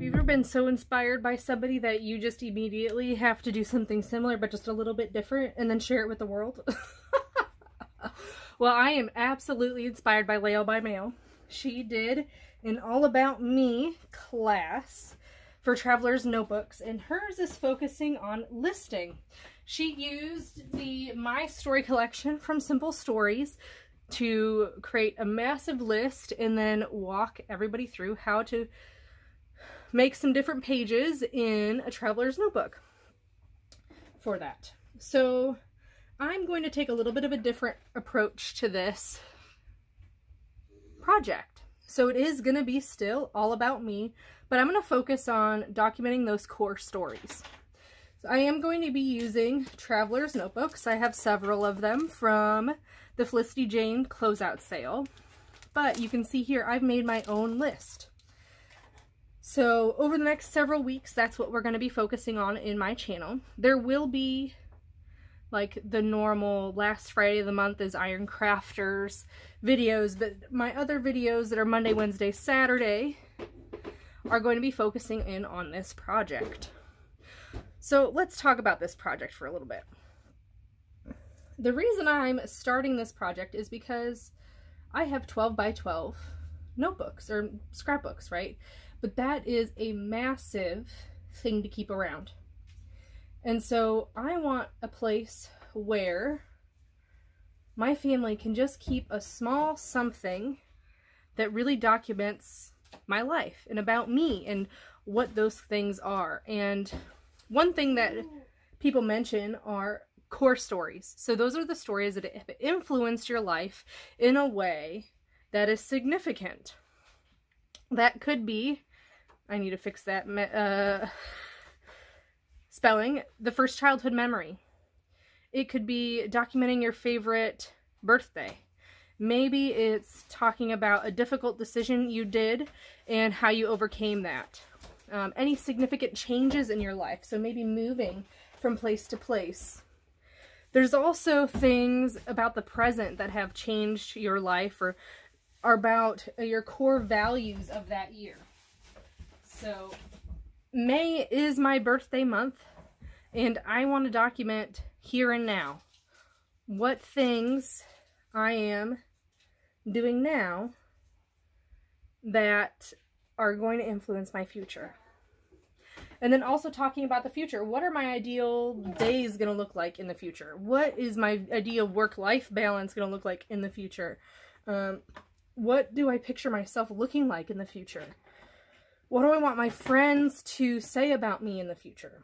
you ever been so inspired by somebody that you just immediately have to do something similar but just a little bit different and then share it with the world? Well, I am absolutely inspired by Lael by Mail. She did an All About Me class for Traveler's Notebooks, and hers is focusing on listing. She used the My Story collection from Simple Stories to create a massive list and then walk everybody through how to make some different pages in a traveler's notebook for that. So I'm going to take a little bit of a different approach to this project. So it is going to be still all about me, but I'm going to focus on documenting those core stories. So I am going to be using traveler's notebooks. I have several of them from the Felicity Jane closeout sale, but you can see here I've made my own list. So over the next several weeks, that's what we're going to be focusing on in my channel. There will be like the normal last Friday of the month is Iron Crafters videos, but my other videos that are Monday, Wednesday, Saturday are going to be focusing in on this project. So let's talk about this project for a little bit. The reason I'm starting this project is because I have 12 by 12 notebooks or scrapbooks, right? But that is a massive thing to keep around. And so I want a place where my family can just keep a small something that really documents my life and about me and what those things are. And one thing that people mention are core stories. So those are the stories that have influenced your life in a way that is significant. That could be, I need to fix that spelling, the first childhood memory. It could be documenting your favorite birthday. Maybe it's talking about a difficult decision you did and how you overcame that. Any significant changes in your life, so maybe moving from place to place. There's also things about the present that have changed your life or are about your core values of that year. So May is my birthday month, and I want to document here and now what things I am doing now that are going to influence my future. And then also talking about the future. What are my ideal days going to look like in the future? What is my ideal work-life balance going to look like in the future? What do I picture myself looking like in the future? What do I want my friends to say about me in the future?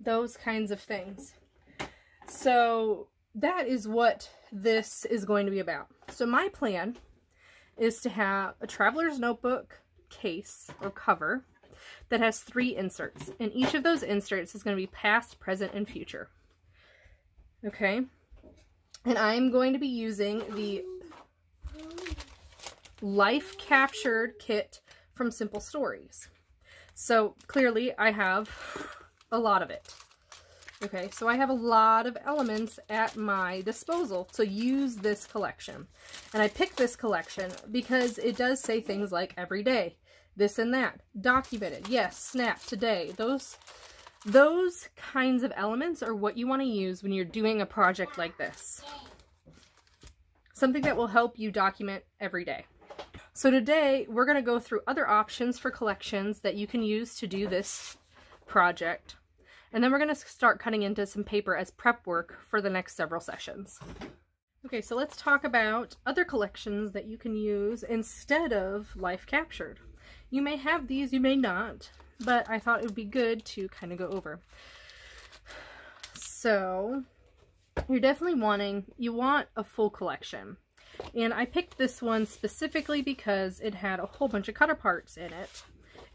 Those kinds of things. So that is what this is going to be about. So my plan is to have a traveler's notebook case or cover that has 3 inserts. And each of those inserts is going to be past, present, and future. Okay? And I'm going to be using the Life Captured kit from Simple Stories. So clearly I have a lot of it. Okay, so I have a lot of elements at my disposal to use this collection. And I picked this collection because it does say things like every day, this and that, documented, yes, snap, today. Those kinds of elements are what you want to use when you're doing a project like this. Something that will help you document every day. So today we're going to go through other options for collections that you can use to do this project. And then we're going to start cutting into some paper as prep work for the next several sessions. Okay, so let's talk about other collections that you can use instead of Life Captured. You may have these, you may not, but I thought it would be good to kind of go over. So you're definitely you want a full collection. And I picked this one specifically because it had a whole bunch of cutter parts in it.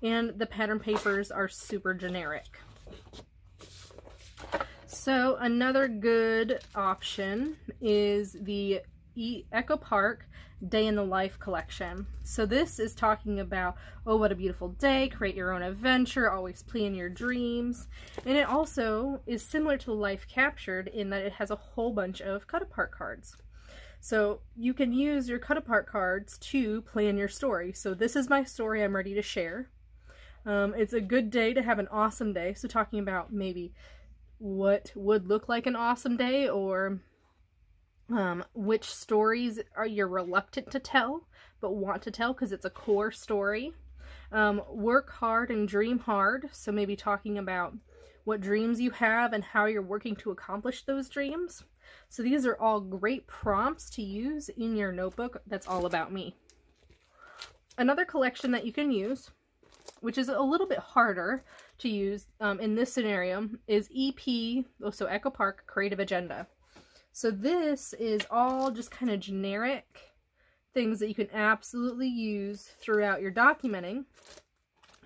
And the pattern papers are super generic. So another good option is the Echo Park Day in the Life collection. So this is talking about, oh, what a beautiful day, create your own adventure, always plan your dreams. And it also is similar to Life Captured in that it has a whole bunch of cut-apart cards. So you can use your cut-apart cards to plan your story. So this is my story I'm ready to share. It's a good day to have an awesome day. So talking about maybe what would look like an awesome day, or which stories are you're reluctant to tell but want to tell because it's a core story. Work hard and dream hard. So maybe talking about what dreams you have and how you're working to accomplish those dreams. So these are all great prompts to use in your notebook that's all about me. Another collection that you can use, which is a little bit harder to use in this scenario, is EP, so Echo Park Creative Agenda. So this is all just kind of generic things that you can absolutely use throughout your documenting.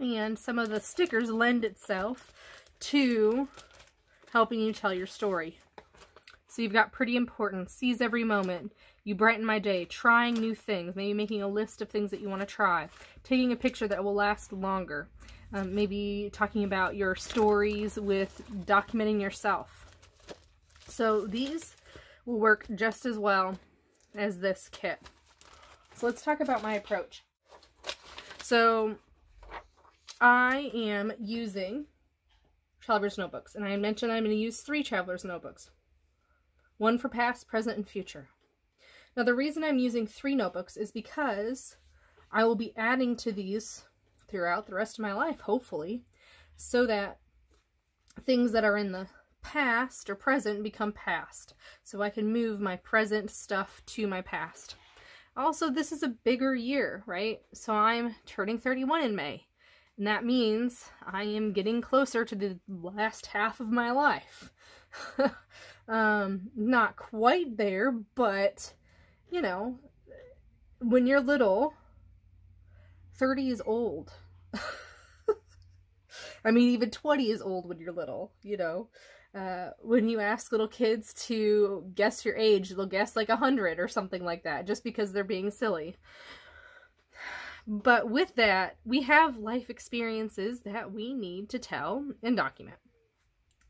And some of the stickers lend itself to helping you tell your story. So you've got pretty important, seize every moment, you brighten my day, trying new things, maybe making a list of things that you want to try, taking a picture that will last longer, maybe talking about your stories with documenting yourself. So these will work just as well as this kit. So let's talk about my approach. So I am using Traveler's Notebooks, and I mentioned I'm going to use 3 Traveler's Notebooks. One for past, present, and future. Now the reason I'm using 3 notebooks is because I will be adding to these throughout the rest of my life, hopefully, so that things that are in the past or present become past. So I can move my present stuff to my past. Also, this is a bigger year, right? So I'm turning 31 in May. And that means I am getting closer to the last half of my life. Not quite there, but, you know, when you're little, 30 is old. I mean, even 20 is old when you're little, you know. When you ask little kids to guess your age, they'll guess like 100 or something like that, just because they're being silly. But with that, we have life experiences that we need to tell and document.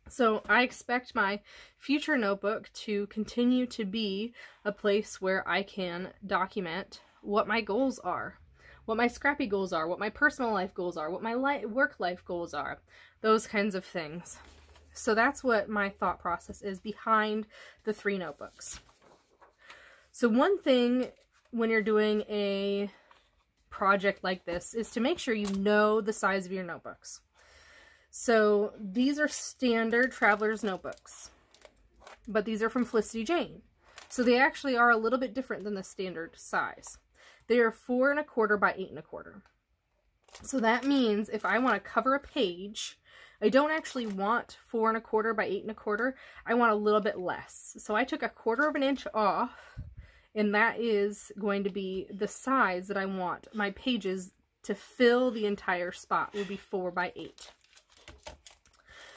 So I expect my future notebook to continue to be a place where I can document what my goals are, what my scrappy goals are, what my personal life goals are, what my work life goals are, those kinds of things. So that's what my thought process is behind the 3 notebooks. So one thing when you're doing a project like this is to make sure you know the size of your notebooks. So these are standard Traveler's Notebooks, but these are from Felicity Jane. So they actually are a little bit different than the standard size. They are 4 1/4 by 8 1/4. So that means if I want to cover a page, I don't actually want 4 1/4 by 8 1/4. I want a little bit less. So I took 1/4 of an inch off, and that is going to be the size that I want my pages to fill the entire spot. Will be 4 by 8.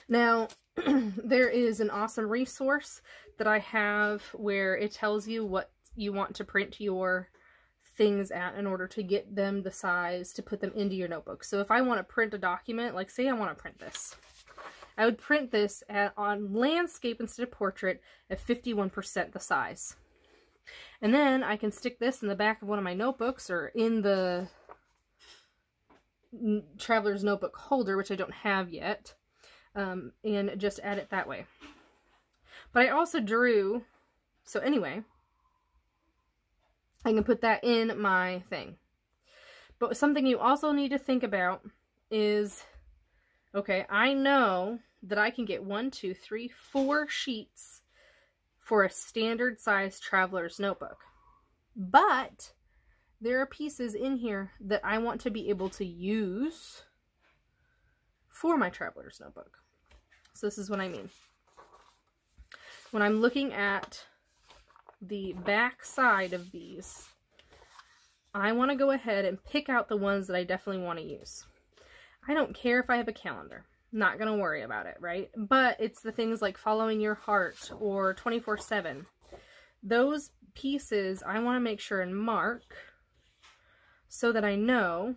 Now, there is an awesome resource that I have where it tells you what you want to print your things at in order to get them the size to put them into your notebook. So if I want to print a document, like say I want to print this, I would print this on landscape instead of portrait at 51% the size. And then I can stick this in the back of one of my notebooks or in the Traveler's Notebook holder, which I don't have yet, and just add it that way. But I also drew, so anyway, I can put that in my thing. But something you also need to think about is, okay, I know that I can get 1, 2, 3, 4 sheets for a standard size Traveler's Notebook. But there are pieces in here that I want to be able to use for my Traveler's Notebook. So this is what I mean. When I'm looking at the back side of these, I want to go ahead and pick out the ones that I definitely want to use. I don't care if I have a calendar. Not going to worry about it, right? But it's the things like Following Your Heart or 24/7. Those pieces I want to make sure and mark so that I know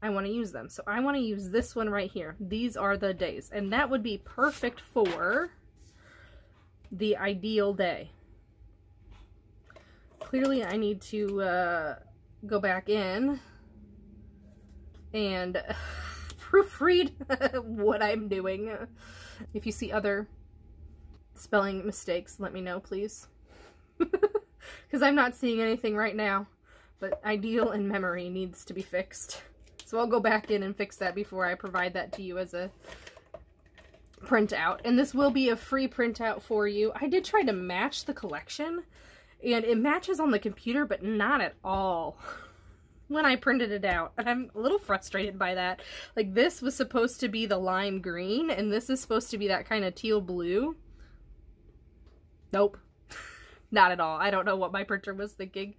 I want to use them. So I want to use this one right here. These are the days. And that would be perfect for the ideal day. Clearly I need to go back in and proofread what I'm doing. If you see other spelling mistakes, let me know, please. Because I'm not seeing anything right now, but ideal in memory needs to be fixed. So I'll go back in and fix that before I provide that to you as a printout. And this will be a free printout for you. I did try to match the collection, and it matches on the computer, but not at all when I printed it out. And I'm a little frustrated by that. Like, this was supposed to be the lime green, and this is supposed to be that kind of teal blue. Nope. Not at all. I don't know what my printer was thinking.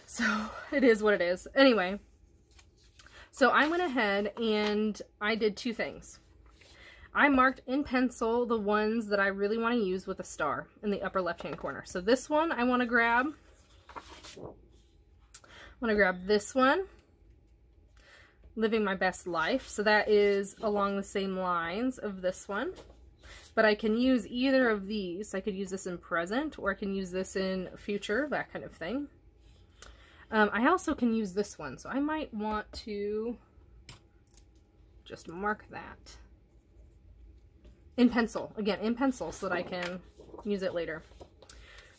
So, it is what it is. Anyway, so I went ahead and I did two things. I marked in pencil the ones that I really want to use with a star in the upper left-hand corner. So this one I want to grab. I want to grab this one, Living My Best Life. So that is along the same lines of this one. But I can use either of these. I could use this in present, or I can use this in future, that kind of thing. I also can use this one, so I might want to just mark that in pencil. Again, in pencil, so that I can use it later.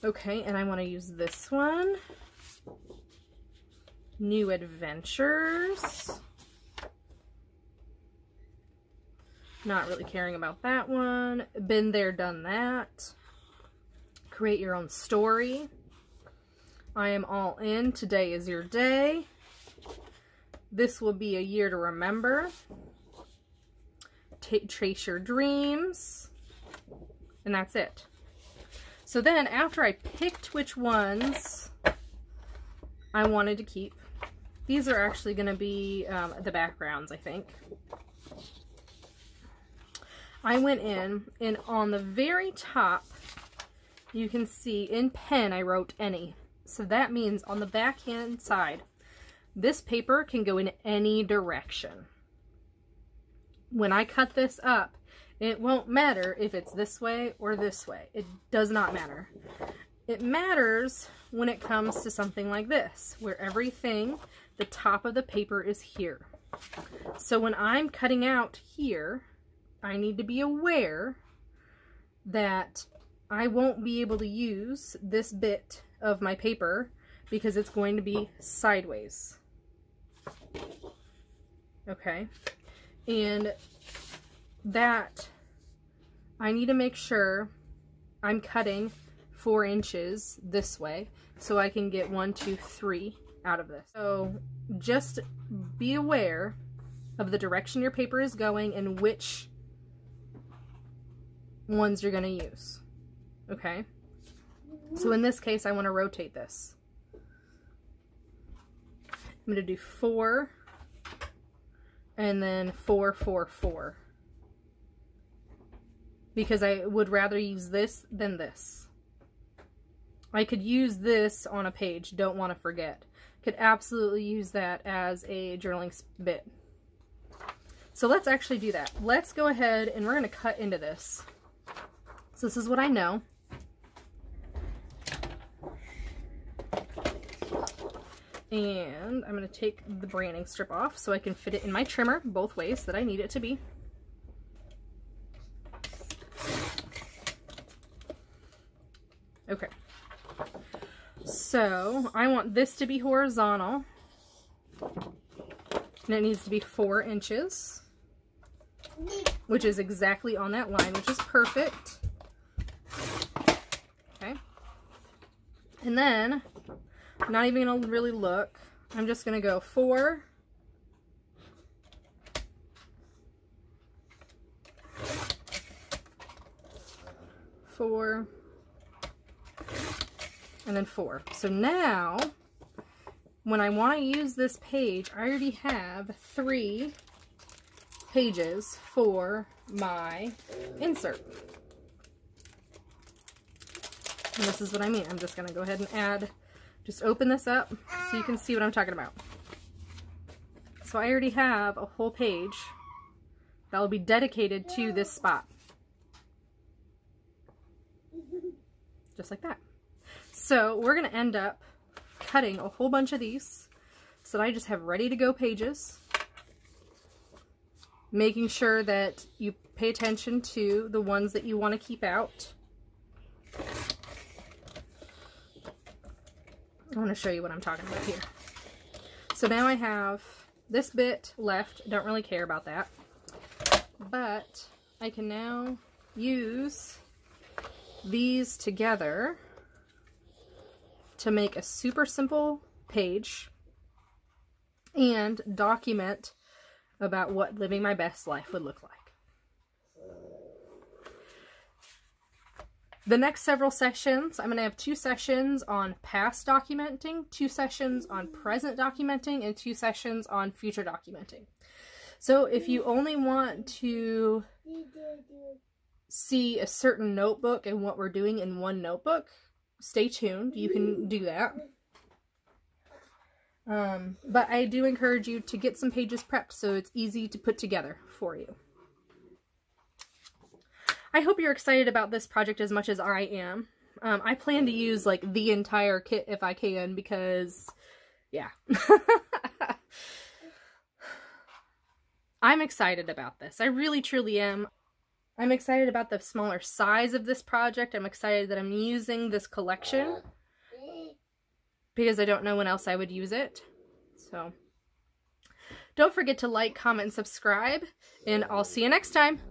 Okay, and I want to use this one. New Adventures. Not really caring about that one. Been There, Done That. Create Your Own Story. I Am All In. Today Is Your Day. This Will Be a Year to Remember. Trace Your Dreams. And that's it. So then, after I picked which ones I wanted to keep, these are actually going to be the backgrounds, I think. I went in, and on the very top, you can see in pen I wrote any. So that means on the back hand side, this paper can go in any direction. When I cut this up, it won't matter if it's this way or this way. It does not matter. It matters when it comes to something like this, where everything, the top of the paper is here. So when I'm cutting out here, I need to be aware that I won't be able to use this bit of my paper because it's going to be sideways. Okay, and that I need to make sure I'm cutting 4 inches this way so I can get 1, 2, 3 out of this. So just be aware of the direction your paper is going and which ones you're going to use. Okay, so in this case I want to rotate this. I'm going to do 4 and then 4, 4, 4, because I would rather use this than this. I could use this on a page, don't want to forget. Could absolutely use that as a journaling bit. So let's actually do that. Let's go ahead and we're going to cut into this. So this is what I know. And I'm going to take the branding strip off so I can fit it in my trimmer both ways that I need it to be. Okay. So I want this to be horizontal. And it needs to be 4 inches, which is exactly on that line, which is perfect. Okay. And then, I'm not even going to really look. I'm just going to go 4, 4, and then 4. So now, when I want to use this page, I already have 3 pages for my insert. And this is what I mean. I'm just going to go ahead and add, just open this up so you can see what I'm talking about. So I already have a whole page that will be dedicated to this spot. Just like that. So we're going to end up cutting a whole bunch of these so that I just have ready to go pages. making sure that you pay attention to the ones that you want to keep out. I want to show you what I'm talking about here. So now I have this bit left. Don't really care about that. But I can now use these together to make a super simple page and document about what living my best life would look like. The next several sessions, I'm going to have 2 sessions on past documenting, 2 sessions on present documenting, and 2 sessions on future documenting. So if you only want to see a certain notebook and what we're doing in one notebook, stay tuned. You can do that. But I do encourage you to get some pages prepped so it's easy to put together for you. I hope you're excited about this project as much as I am. I plan to use like the entire kit if I can because, yeah. I'm excited about this. I really truly am. I'm excited about the smaller size of this project. I'm excited that I'm using this collection because I don't know when else I would use it. So don't forget to like, comment, and subscribe, and I'll see you next time.